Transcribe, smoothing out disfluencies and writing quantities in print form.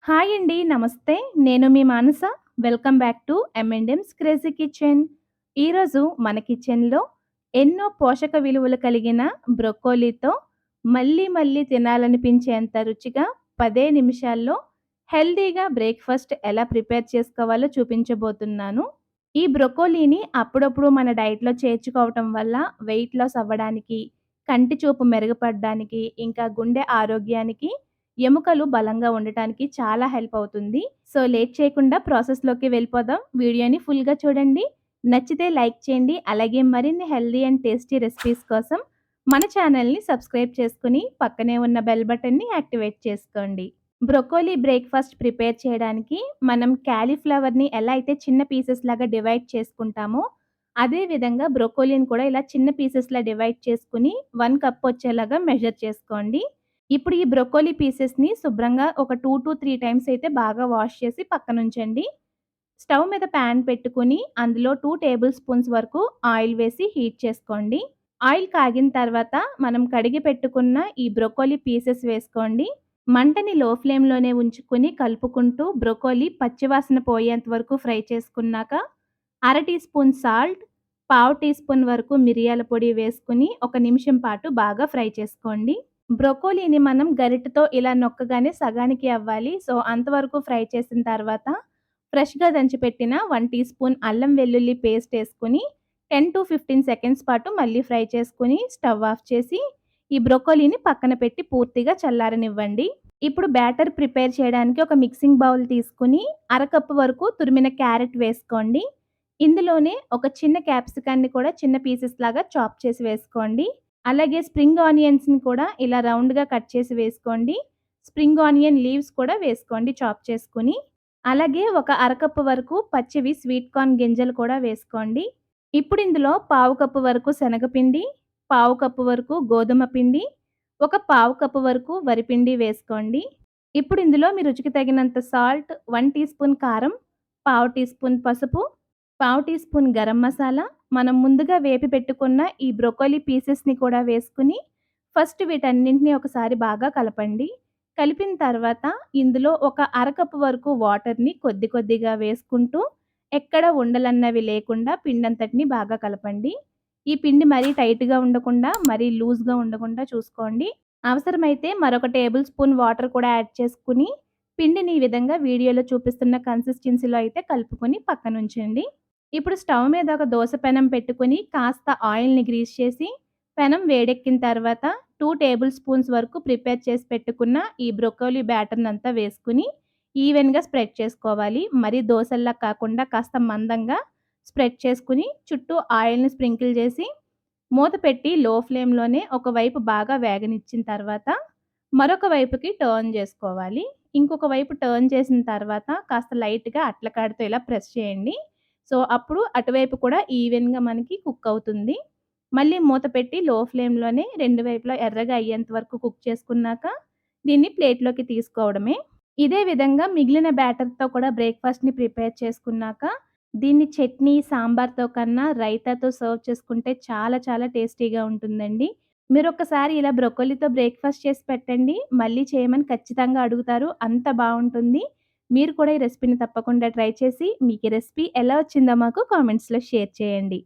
Hi అండి. నమస్తే. నేను మీ Manasa. Welcome back to M and M's crazy kitchen. ఈరోజు మన కిచెన్‌లో ఎన్నో పోషక విలువలు కలిగిన బ్రొకోలీతో మళ్ళీ మళ్ళీ తినాలనిపించేంత రుచిగా 10 నిమిషాల్లో హెల్తీగా బ్రేక్‌ఫాస్ట్ ఎలా ప్రిపేర్ చేసుకోవాలో చూపించబోతున్నాను. ఈ బ్రొకోలీని అప్పుడప్పుడు మన డైట్‌లో చేర్చుకోవటం వల్ల వెయిట్ లాస్ అవ్వడానికి, కంటి చూపు మెరుగుపడడానికి, ఇంకా గుండె ఆరోగ్యానికి, ఎముకలు బలంగా ఉండటానికి చాలా హెల్ప్ అవుతుంది. సో, లేట్ చేయకుండా ప్రాసెస్‌లోకి వెళ్ళిపోదాం. వీడియోని ఫుల్‌గా చూడండి. నచ్చితే లైక్ చేయండి. అలాగే మరిన్ని హెల్తీ అండ్ టేస్టీ రెసిపీస్ కోసం మన ఛానల్‌ని సబ్స్క్రైబ్ చేసుకొని పక్కనే ఉన్న బెల్ బటన్‌ని యాక్టివేట్ చేసుకోండి. బ్రొకోలీ బ్రేక్‌ఫాస్ట్ ప్రిపేర్ చేయడానికి మనం కాలీఫ్లవర్‌ని ఎలా అయితే చిన్న పీసెస్ లాగా డివైడ్ చేసుకుంటామో, అదే విధంగా బ్రొకోలీని కూడా ఇలా చిన్న పీసెస్‌లా డివైడ్ చేసుకొని 1 కప్ వచ్చేలాగా మెజర్ చేసుకోండి. ఇప్పుడు ఈ బ్రొకోలీ పీసెస్‌ని శుభ్రంగా ఒక 2-3 టైమ్స్ అయితే బాగా వాష్ చేసి పక్కనుంచండి. స్టవ్ మీద పాన్ పెట్టుకొని అందులో 2 టేబుల్ స్పూన్స్ వరకు ఆయిల్ వేసి హీట్ చేసుకోండి. ఆయిల్ కాగిన తర్వాత మనం కడిగి పెట్టుకున్న ఈ బ్రొకోలీ పీసెస్ వేసుకోండి. మంటని లో ఫ్లేమ్‌లోనే ఉంచుకొని కలుపుకుంటూ బ్రొకోలీ పచ్చివాసన పోయేంత వరకు ఫ్రై చేసుకున్నాక, అర టీ స్పూన్ సాల్ట్, పావు టీ స్పూన్ వరకు మిరియాల పొడి వేసుకొని ఒక నిమిషం పాటు బాగా ఫ్రై చేసుకోండి. బ్రొకోలీని మనం గరిటెతో ఇలా నొక్కగానే సగానికి అవ్వాలి. సో, అంతవరకు ఫ్రై చేసిన తర్వాత ఫ్రెష్‌గా దంచిపెట్టిన 1 టీ స్పూన్ అల్లం వెల్లుల్లి పేస్ట్ ఏసుకొని 10-15 సెకండ్స్ పాటు మళ్ళీ ఫ్రై చేసుకొని స్టవ్ ఆఫ్ చేసి, ఈ బ్రొకోలీని పక్కన పెట్టి పూర్తిగా చల్లారనివ్వండి. ఇప్పుడు బ్యాటర్ ప్రిపేర్ చేయడానికి ఒక మిక్సింగ్ బౌల్ తీసుకొని అరకప్పు వరకు తురిమిన క్యారెట్ వేసుకోండి. ఇందులోనే ఒక చిన్న క్యాప్సికాన్ని కూడా చిన్న పీసెస్ లాగా చాప్ చేసి వేసుకోండి. అలాగే స్ప్రింగ్ ఆనియన్స్‌ని కూడా ఇలా రౌండ్‌గా కట్ చేసి వేసుకోండి. స్ప్రింగ్ ఆనియన్ లీవ్స్ కూడా వేసుకోండి చాప్ చేసుకొని. అలాగే ఒక అరకప్పు వరకు పచ్చివి స్వీట్ కార్న్ గింజలు కూడా వేసుకోండి. ఇప్పుడు ఇందులో పావు కప్పు వరకు శనగపిండి, పావు కప్పు వరకు గోధుమ పిండి, ఒక పావు కప్పు వరకు వరిపిండి వేసుకోండి. ఇప్పుడు ఇందులో మీ రుచికి తగినంత సాల్ట్, 1 టీ స్పూన్ కారం, పావు టీ స్పూన్ పసుపు, పావు టీ స్పూన్ గరం మసాలా, మనం ముందుగా వేపి పెట్టుకున్న ఈ బ్రొకోలీ పీసెస్‌ని కూడా వేసుకొని, ఫస్ట్ వీటన్నింటిని ఒకసారి బాగా కలపండి. కలిపిన తర్వాత ఇందులో ఒక అరకప్పు వరకు వాటర్‌ని కొద్ది కొద్దిగా వేసుకుంటూ, ఎక్కడ ఉండలన్నవి లేకుండా పిండంతటిని బాగా కలపండి. ఈ పిండి మరీ టైట్‌గా ఉండకుండా, మరీ లూజ్‌గా ఉండకుండా చూసుకోండి. అవసరమైతే మరొక టేబుల్ స్పూన్ వాటర్ కూడా యాడ్ చేసుకొని, పిండిని ఈ విధంగా వీడియోలో చూపిస్తున్న కన్సిస్టెన్సీలో అయితే కలుపుకొని పక్కనుంచండి. ఇప్పుడు స్టవ్ మీద ఒక దోస పెనం పెట్టుకొని కాస్త ఆయిల్‌ని గ్రీస్ చేసి, పెనం వేడెక్కిన తర్వాత 2 టేబుల్ స్పూన్స్ వరకు ప్రిపేర్ చేసి పెట్టుకున్న ఈ బ్రొకోలీ బ్యాటర్‌నంతా వేసుకొని ఈవెన్‌గా స్ప్రెడ్ చేసుకోవాలి. మరీ దోసల్లా కాకుండా కాస్త మందంగా స్ప్రెడ్ చేసుకొని, చుట్టూ ఆయిల్‌ని స్ప్రింకిల్ చేసి, మూత పెట్టి లో ఫ్లేమ్‌లోనే ఒకవైపు బాగా వేగనిచ్చిన తర్వాత, మరొక వైపుకి టర్న్ జేసుకోవాలి. ఇంకొక వైపు టర్న్ చేసిన తర్వాత కాస్త లైట్‌గా అట్లకాడతో ఇలా ప్రెస్ చేయండి. సో, అప్పుడు అటువైపు కూడా ఈవెన్‌గా మనకి కుక్ అవుతుంది. మళ్ళీ మూత పెట్టి లో ఫ్లేమ్‌లోనే రెండు వైపులా ఎర్రగా అయ్యేంత వరకు కుక్ చేసుకున్నాక, దీన్ని ప్లేట్‌లోకి తీసుకోవడమే. ఇదే విధంగా మిగిలిన బ్యాటర్‌తో కూడా బ్రేక్‌ఫాస్ట్‌ని ప్రిపేర్ చేసుకున్నాక, దీన్ని చట్నీ, సాంబార్‌తో కన్నా రైతాతో సర్వ్ చేసుకుంటే చాలా చాలా టేస్టీగా ఉంటుందండి. మీరొక్కసారి ఇలా బ్రొకోలీతో బ్రేక్‌ఫాస్ట్ చేసి పెట్టండి. మళ్ళీ చేయమని ఖచ్చితంగా అడుగుతారు. అంత బావుంటుంది. మీరు కూడా ఈ రెసిపీని తప్పకుండా ట్రై చేసి, మీకు ఈ రెసిపీ ఎలా వచ్చిందో మాకు కామెంట్స్‌లో షేర్ చేయండి.